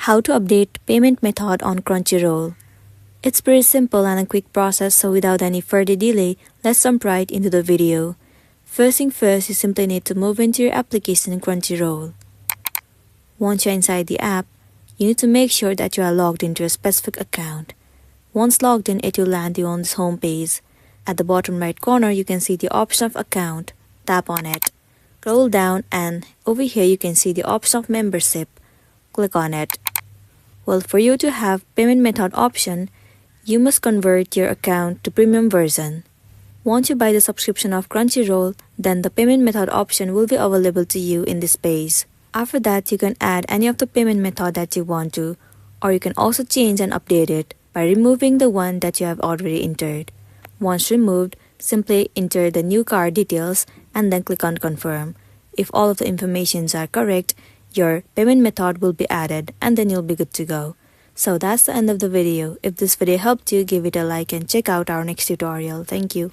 How to update payment method on Crunchyroll. It's pretty simple and a quick process, so without any further delay, let's jump right into the video. First thing first, you simply need to move into your application Crunchyroll. Once you're inside the app, you need to make sure that you are logged into a specific account. Once logged in, it will land you on this home page. At the bottom right corner, you can see the option of account. Tap on it. Scroll down and over here you can see the option of membership. Click on it. Well, for you to have payment method option, you must convert your account to premium version. Once you buy the subscription of Crunchyroll, then the payment method option will be available to you in this page. After that, you can add any of the payment method that you want to, or you can also change and update it by removing the one that you have already entered. Once removed, simply enter the new card details and then click on confirm. If all of the informations are correct, your payment method will be added and then you'll be good to go. So that's the end of the video. If this video helped you, give it a like and check out our next tutorial. Thank you.